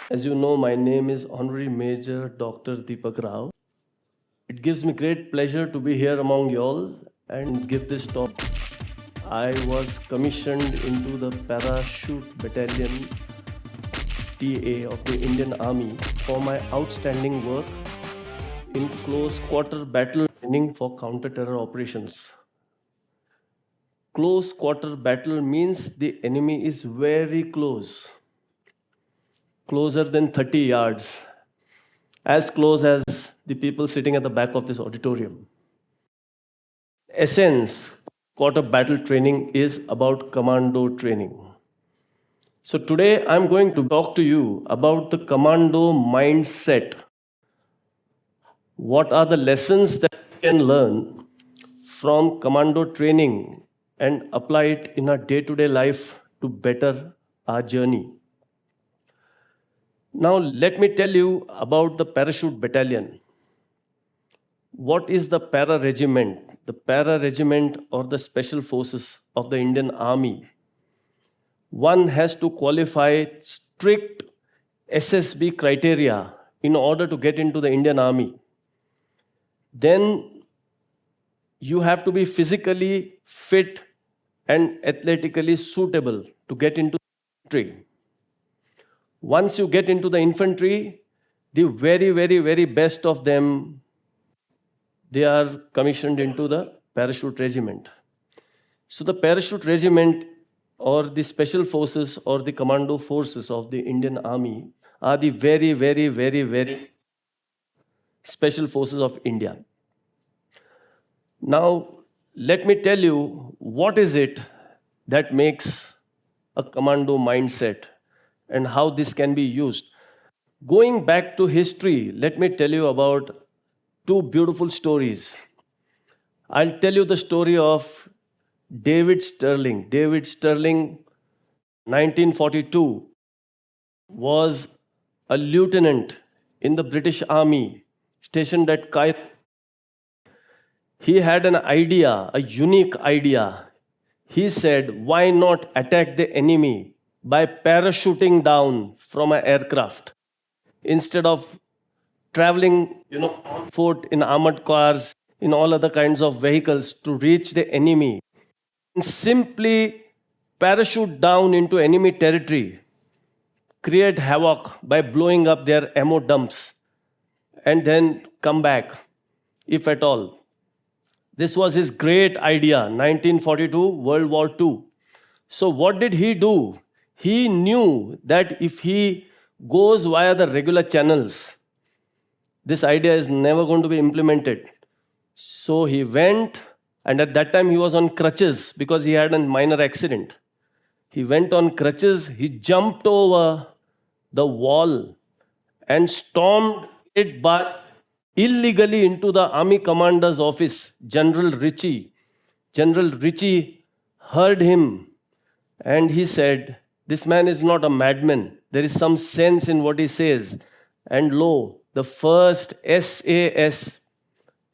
As you know, my name is Honorary Major Dr. Deepak Rao. It gives me great pleasure to be here among you all and give this talk. I was commissioned into the Parachute Battalion TA of the Indian Army for my outstanding work in close quarter battle training for counter-terror operations. Close quarter battle means the enemy is very close, closer than 30 yards, as close as the people sitting at the back of this auditorium. Essence, quarter battle training is about commando training. So today I'm going to talk to you about the commando mindset. What are the lessons that we can learn from commando training and apply it in our day-to-day life to better our journey? Now let me tell you about the parachute battalion. What is the para regiment? The para regiment or the special forces of the Indian Army. One has to qualify strict SSB criteria in order to get into the Indian Army. Then you have to be physically fit and athletically suitable to get into the infantry. Once you get into the infantry, the very best of them, they are commissioned into the parachute regiment. So the parachute regiment or the special forces or the commando forces of the Indian Army are the very special forces of India. Now, let me tell you what is it that makes a commando mindset and how this can be used. Going back to history, let me tell you about two beautiful stories. I'll tell you the story of David Sterling. David Sterling, 1942, was a lieutenant in the British Army stationed at Cairo. He had an idea, a unique idea. He said, why not attack the enemy by parachuting down from an aircraft instead of traveling, on foot, in armored cars, in all other kinds of vehicles to reach the enemy. And simply parachute down into enemy territory, create havoc by blowing up their ammo dumps, and then come back, if at all. This was his great idea, 1942, World War II. So what did he do? He knew that if he goes via the regular channels, this idea is never going to be implemented. So he went, and at that time he was on crutches because he had a minor accident. He went on crutches, he jumped over the wall and stormed it by illegally into the army commander's office, General Ritchie. General Ritchie heard him and he said, this man is not a madman. There is some sense in what he says. And lo, the first SAS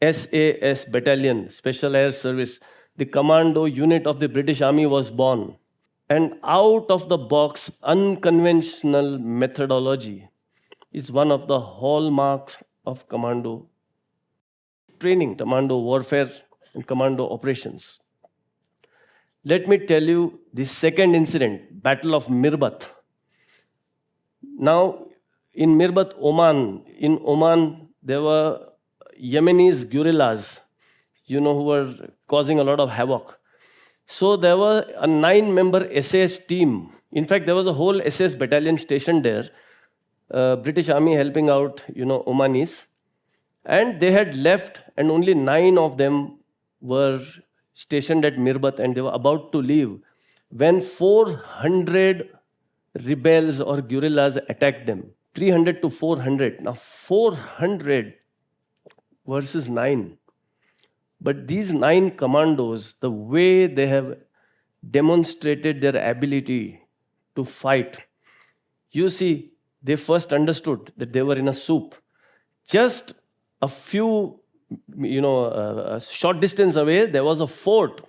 battalion, Special Air Service, the commando unit of the British Army was born. And out of the box, unconventional methodology is one of the hallmarks of commando training, commando warfare, and commando operations. Let me tell you the second incident, Battle of Mirbat. Now, in Mirbat, Oman, there were Yemenis guerrillas, who were causing a lot of havoc. So there were a 9-member SAS team. In fact, there was a whole SAS battalion stationed there, British Army helping out, Omanis. And they had left, and only 9 of them were stationed at Mirbat, and they were about to leave when 400 rebels or guerrillas attacked them. 300 to 400. Now 400 versus 9. But these 9 commandos, the way they have demonstrated their ability to fight, you see, they first understood that they were in a soup. Just a few, a short distance away, there was a fort.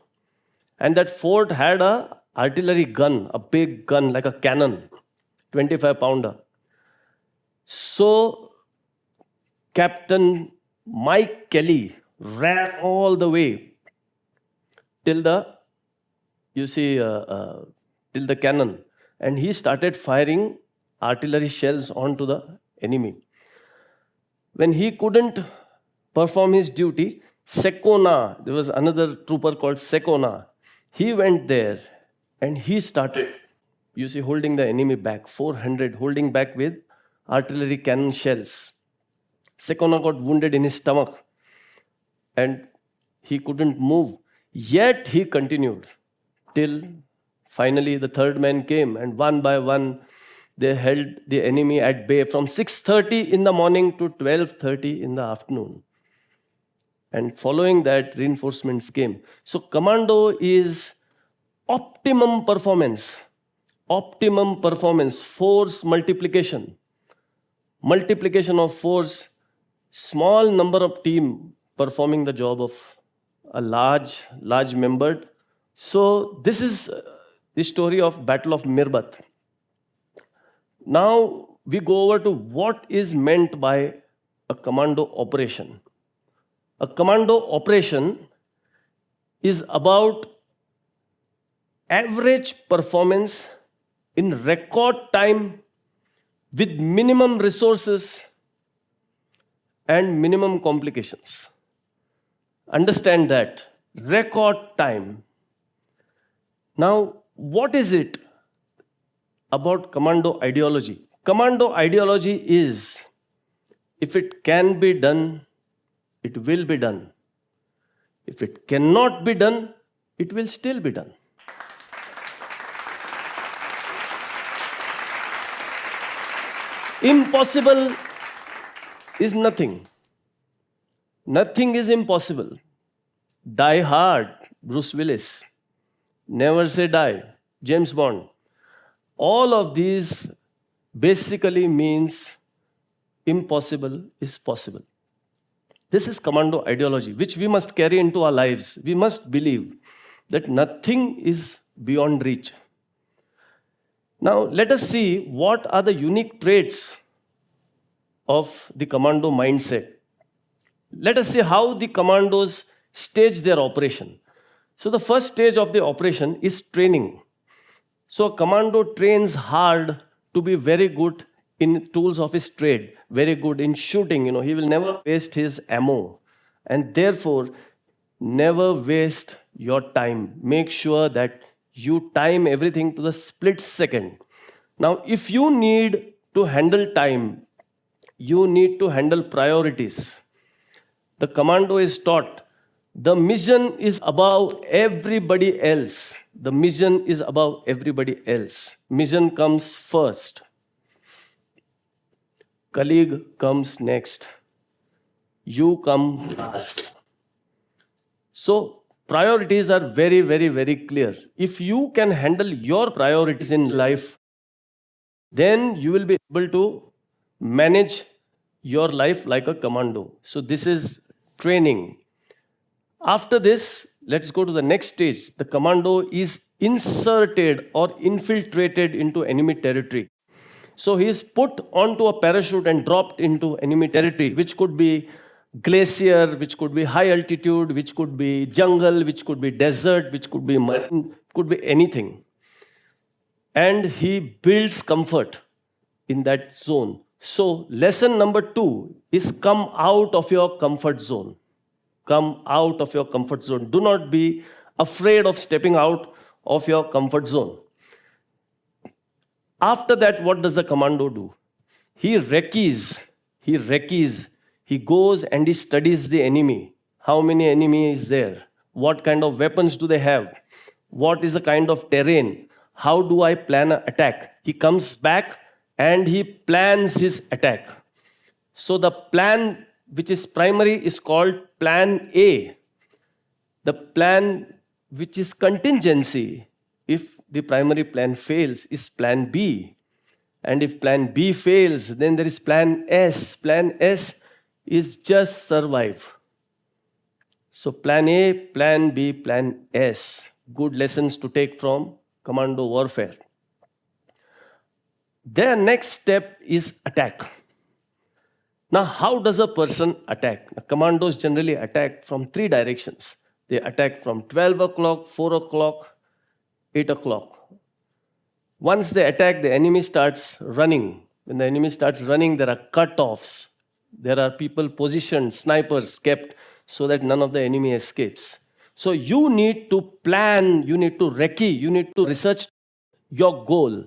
And that fort had a artillery gun, a big gun like a cannon, 25-pounder. So Captain Mike Kelly ran all the way till the, you see, till the cannon, and he started firing artillery shells onto the enemy. When he couldn't perform his duty, Sekona, there was another trooper called Sekona, he went there and he started, you see, holding the enemy back, 400, holding back with artillery cannon shells. Sekona got wounded in his stomach and he couldn't move. Yet he continued till finally the third man came, and one by one they held the enemy at bay from 6:30 in the morning to 12:30 in the afternoon. And following that, reinforcements came. So Commando is optimum performance, force multiplication, multiplication of force, small number of team performing the job of a large membered. So this is the story of Battle of Mirbat. Now we go over to what is meant by a commando operation. A commando operation is about average performance in record time with minimum resources and minimum complications. Understand that. Record time. Now, what is it about commando ideology? Commando ideology is, if it can be done, it will be done. If it cannot be done, it will still be done. Impossible is nothing. Nothing is impossible. Die Hard, Bruce Willis. Never Say Die, James Bond. All of these basically means impossible is possible. This is commando ideology, which we must carry into our lives. We must believe that nothing is beyond reach. Now, let us see what are the unique traits of the commando mindset. Let us see how the commandos stage their operation. So the first stage of the operation is training. So a commando trains hard to be very good in tools of his trade, very good in shooting. He will never waste his ammo. And therefore, never waste your time. Make sure that you time everything to the split second. Now, if you need to handle time, you need to handle priorities. The commando is taught the mission is above everybody else. The mission is above everybody else. Mission comes first. Colleague comes next. You come last. So priorities are very, very, very clear. If you can handle your priorities in life, then you will be able to manage your life like a commando. So this is training. After this, let's go to the next stage. The commando is inserted or infiltrated into enemy territory. So he is put onto a parachute and dropped into enemy territory, which could be glacier, which could be high altitude, which could be jungle, which could be desert, which could be mountain, could be anything. And he builds comfort in that zone. So lesson number 2 is come out of your comfort zone. Come out of your comfort zone. Do not be afraid of stepping out of your comfort zone. After that, what does the commando do? He reccees. He goes and he studies the enemy. How many enemy is there? What kind of weapons do they have? What is the kind of terrain? How do I plan an attack? He comes back and he plans his attack. So the plan which is primary is called plan A. The plan which is contingency, if the primary plan fails, is plan B. And if plan B fails, then there is plan S. Plan S is just survive. So plan A, plan B, plan S. Good lessons to take from commando warfare. Their next step is attack. Now, how does a person attack? Now, commandos generally attack from 3 directions. They attack from 12 o'clock, 4 o'clock, 8 o'clock. Once they attack, the enemy starts running. When the enemy starts running, there are cut-offs. There are people positioned, snipers kept, so that none of the enemy escapes. So you need to plan, you need to recce, you need to research your goal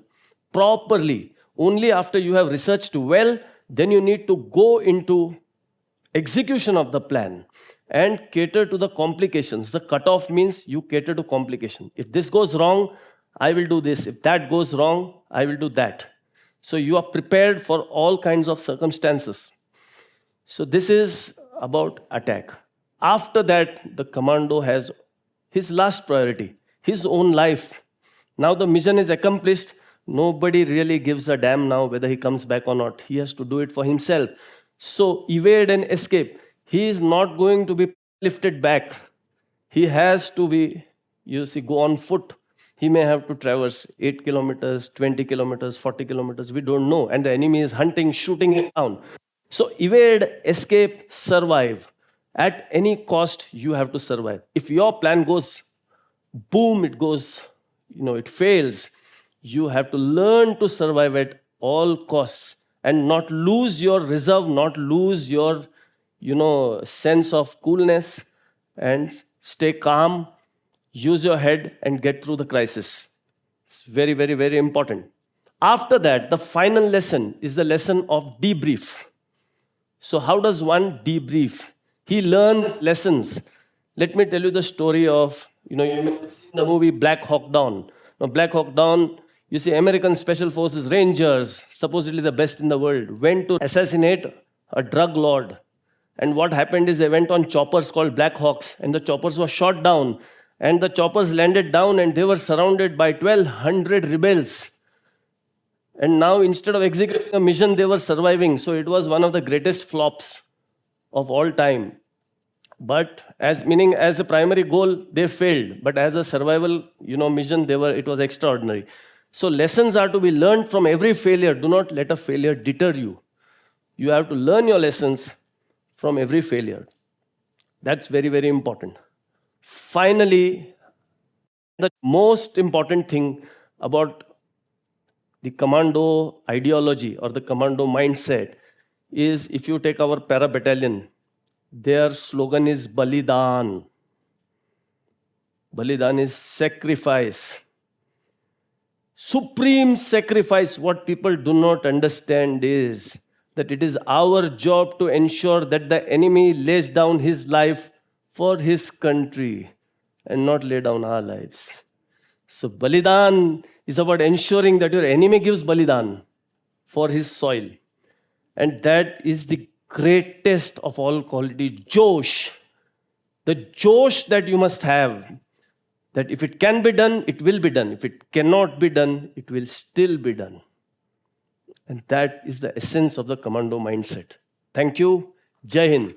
properly. Only after you have researched well, then you need to go into execution of the plan and cater to the complications. The cutoff means you cater to complication. If this goes wrong, I will do this. If that goes wrong, I will do that. So you are prepared for all kinds of circumstances. So this is about attack. After that, the commando has his last priority, his own life. Now the mission is accomplished. Nobody really gives a damn now whether he comes back or not. He has to do it for himself. So evade and escape. He is not going to be lifted back. He has to be, go on foot. He may have to traverse 8 kilometers, 20 kilometers, 40 kilometers. We don't know. And the enemy is hunting, shooting him down. So evade, escape, survive. At any cost, you have to survive. If your plan goes boom, it goes, it fails. You have to learn to survive at all costs and not lose your reserve, not lose your, sense of coolness, and stay calm, use your head and get through the crisis. It's very, very, very important. After that, the final lesson is the lesson of debrief. So how does one debrief? He learns lessons. Let me tell you the story of, you may have seen the movie Black Hawk Down. Now, Black Hawk Down, you see American Special Forces Rangers, supposedly the best in the world, went to assassinate a drug lord. And what happened is they went on choppers called Black Hawks, and the choppers were shot down. And the choppers landed down and they were surrounded by 1,200 rebels. And now instead of executing a mission, they were surviving. So it was one of the greatest flops of all time. But as a primary goal, they failed. But as a survival, mission, it was extraordinary. So lessons are to be learned from every failure. Do not let a failure deter you. You have to learn your lessons from every failure. That's very, very important. Finally, the most important thing about the commando ideology or the commando mindset is, if you take our para battalion, their slogan is Balidan. Balidan is sacrifice. Supreme sacrifice. What people do not understand is that it is our job to ensure that the enemy lays down his life for his country and not lay down our lives. So Balidan is about ensuring that your enemy gives Balidan for his soil. And that is the greatest of all quality, Josh. The Josh that you must have, that if it can be done, it will be done. If it cannot be done, it will still be done. And that is the essence of the commando mindset. Thank you. Jai Hind.